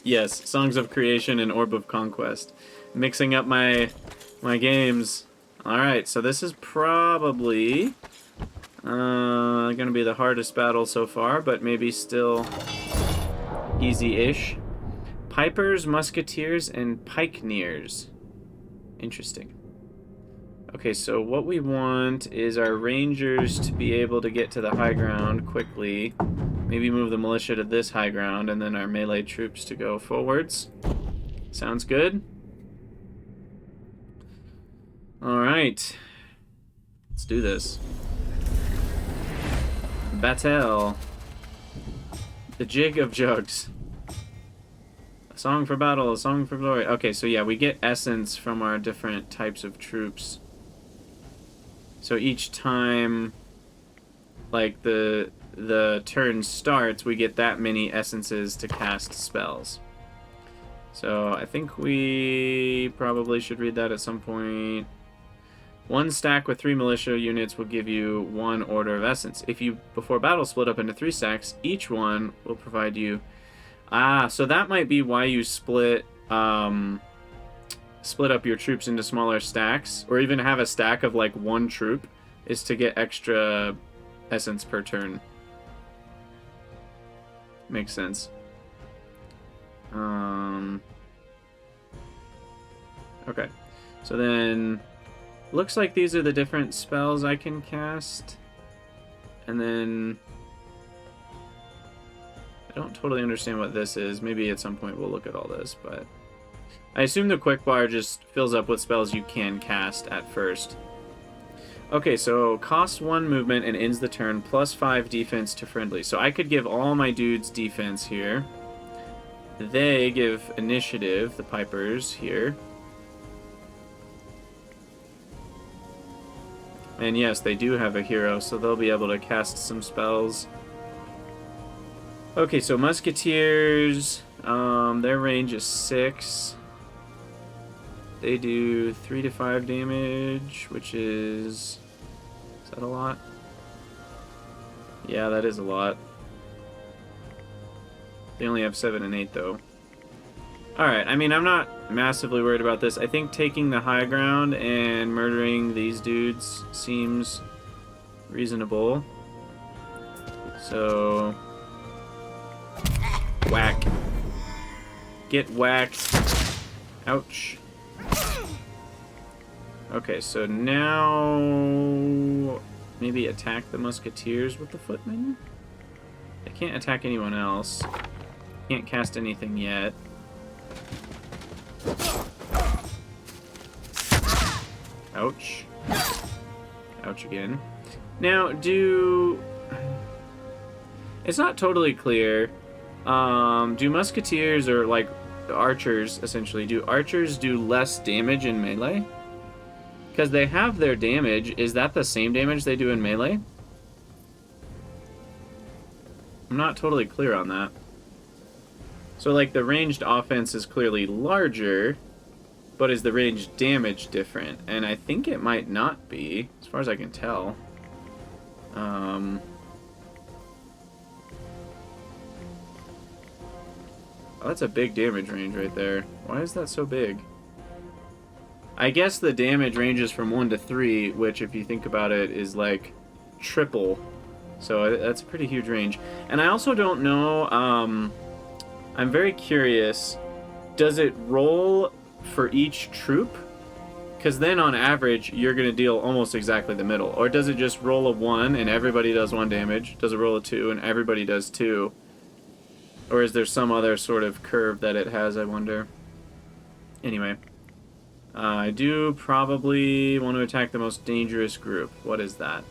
Yes, Songs of Creation and Orb of Conquest. Mixing up my games. Alright, so this is probably gonna be the hardest battle so far, but maybe still easy-ish. Pipers, Musketeers, and Pikeneers. Interesting. Okay, so what we want is our rangers to be able to get to the high ground quickly. Maybe move the militia to this high ground, and then our melee troops to go forwards. Sounds good? Alright. Let's do this. Battle. The Jig of Jugs. A song for battle, a song for glory. Okay, so yeah, we get essence from our different types of troops. So each time, like, the turn starts, we get that many essences to cast spells. So I think we probably should read that at some point. 1 stack with 3 militia units will give you 1 order of essence. If you, before battle, split up into 3 stacks, each one will provide you... Ah, so that might be why you split up your troops into smaller stacks, or even have a stack of like 1 troop, is to get extra essence per turn. Makes sense. Okay, so then looks like these are the different spells I can cast, and then I don't totally understand what this is. Maybe at some point we'll look at all this, but I assume the quick bar just fills up with spells you can cast at first. Okay, so costs 1 movement and ends the turn, +5 defense to friendly. So I could give all my dudes defense here. They give initiative, the Pipers here. And yes, they do have a hero, so they'll be able to cast some spells. Okay, so Musketeers, their range is 6. They do 3 to 5 damage, which is that a lot? Yeah, that is a lot. They only have 7 and 8, though. Alright, I mean, I'm not massively worried about this. I think taking the high ground and murdering these dudes seems reasonable. So... whack. Get whacked. Ouch. Okay, so now... maybe attack the Musketeers with the footmen? They can't attack anyone else. Can't cast anything yet. Ouch. Ouch again. Now, it's not totally clear. Do Musketeers, or like archers, essentially, do archers do less damage in melee? Because they have their damage. Is that the same damage they do in melee? I'm not totally clear on that. So, like, the ranged offense is clearly larger, but is the ranged damage different? And I think it might not be, as far as I can tell. Oh, that's a big damage range right there. Why is that so big? I guess the damage ranges from 1 to 3, which, if you think about it, is like triple. So that's a pretty huge range. And I also don't know, I'm very curious, does it roll for each troop? Because then on average, you're going to deal almost exactly the middle. Or does it just roll a 1 and everybody does 1 damage? Does it roll a 2 and everybody does 2? Or is there some other sort of curve that it has, I wonder? Anyway. I do probably want to attack the most dangerous group. What is that?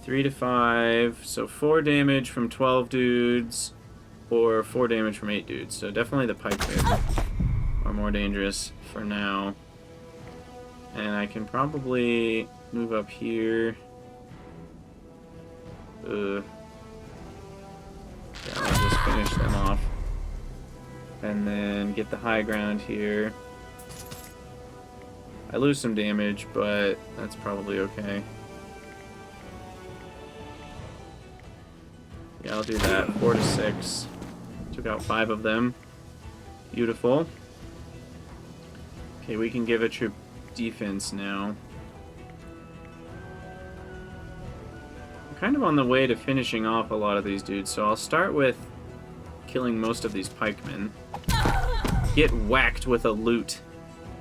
3 to 5. So 4 damage from 12 dudes. Or 4 damage from 8 dudes. So definitely the pikemen are more dangerous for now. And I can probably move up here. Yeah, I'll just finish them off. And then get the high ground here. I lose some damage, but that's probably okay. Yeah, I'll do that. 4 to 6. Took out 5 of them. Beautiful. Okay, we can give a troop defense now. I'm kind of on the way to finishing off a lot of these dudes, so I'll start with killing most of these pikemen. Get whacked with a loot.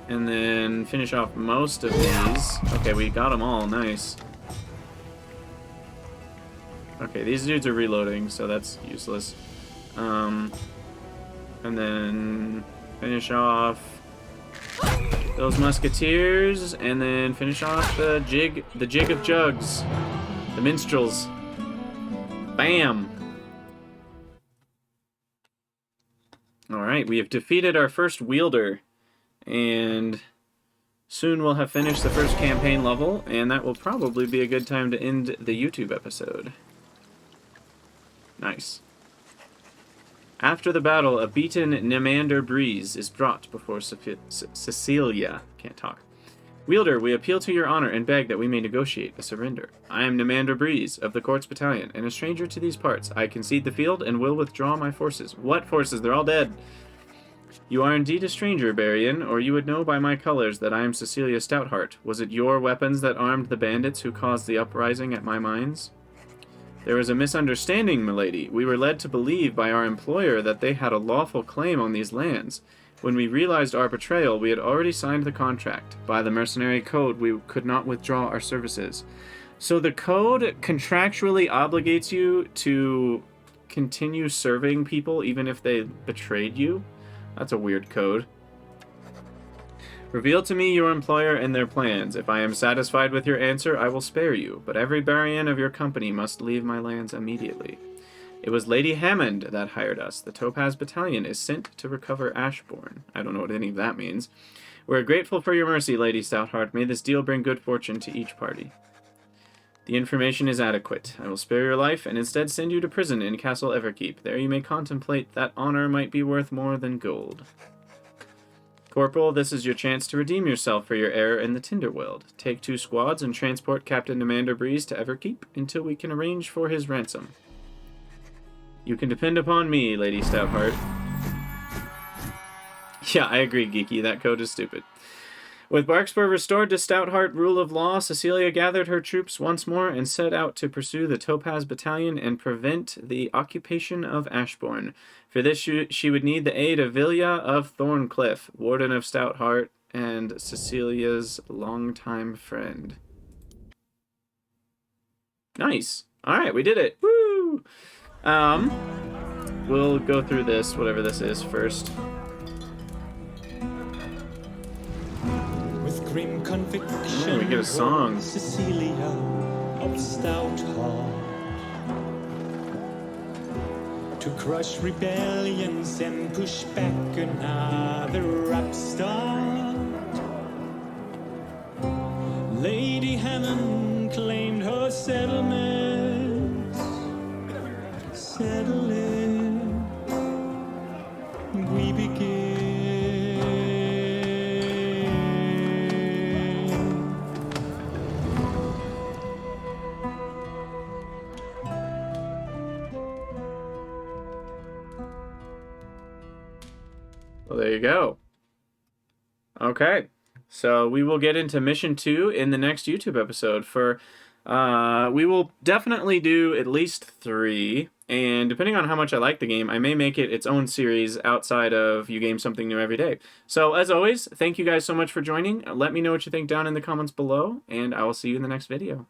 And then finish off most of these. Okay, we got them all. Nice. Okay, these dudes are reloading, so that's useless. And then finish off those Musketeers, and then finish off the jig of jugs. The minstrels. Bam! Alright, we have defeated our first wielder, and soon we'll have finished the first campaign level, and that will probably be a good time to end the YouTube episode. Nice. After the battle, a beaten Nemander Breeze is brought before Cecilia. Can't talk. Wielder, we appeal to your honor and beg that we may negotiate a surrender. I am Nemander Breeze of the Courts Battalion, and a stranger to these parts. I concede the field and will withdraw my forces. What forces? They're all dead. You are indeed a stranger, Barian, or you would know by my colors that I am Cecilia Stoutheart. Was it your weapons that armed the bandits who caused the uprising at my mines? There was a misunderstanding, milady. We were led to believe by our employer that they had a lawful claim on these lands. When we realized our betrayal, we had already signed the contract. By the mercenary code, we could not withdraw our services. So the code contractually obligates you to continue serving people even if they betrayed you? That's a weird code. Reveal to me your employer and their plans. If I am satisfied with your answer, I will spare you, but every Barian of your company must leave my lands immediately. It was Lady Hammond that hired us. The Topaz Battalion is sent to recover Ashbourne. I don't know what any of that means. We're grateful for your mercy, Lady Stoutheart. May this deal bring good fortune to each party. The information is adequate. I will spare your life and instead send you to prison in Castle Everkeep. There you may contemplate that honor might be worth more than gold. Corporal, this is your chance to redeem yourself for your error in the Tinderworld. Take 2 squads and transport Captain Nemander Breeze to Everkeep until we can arrange for his ransom. You can depend upon me, Lady Stoutheart. Yeah, I agree, Geeky. That code is stupid. With Barkspur restored to Stoutheart rule of law, Cecilia gathered her troops once more and set out to pursue the Topaz Battalion and prevent the occupation of Ashbourne. For this, she would need the aid of Vilya of Thorncliffe, Warden of Stoutheart, and Cecilia's longtime friend. Nice. All right, we did it. Woo! We'll go through this, whatever this is, first. With grim conviction, we get a song. Cecilia of Stoutheart, to crush rebellions and push back another upstart. Lady Hammond claimed her settlements, settling, we begin. Well, there you go. Okay. So we will get into mission 2 in the next YouTube episode. We will definitely do at least 3, and depending on how much I like the game, I may make it its own series outside of You Game Something New Every Day. So as always, thank you guys so much for joining. Let me know what you think down in the comments below, and I will see you in the next video.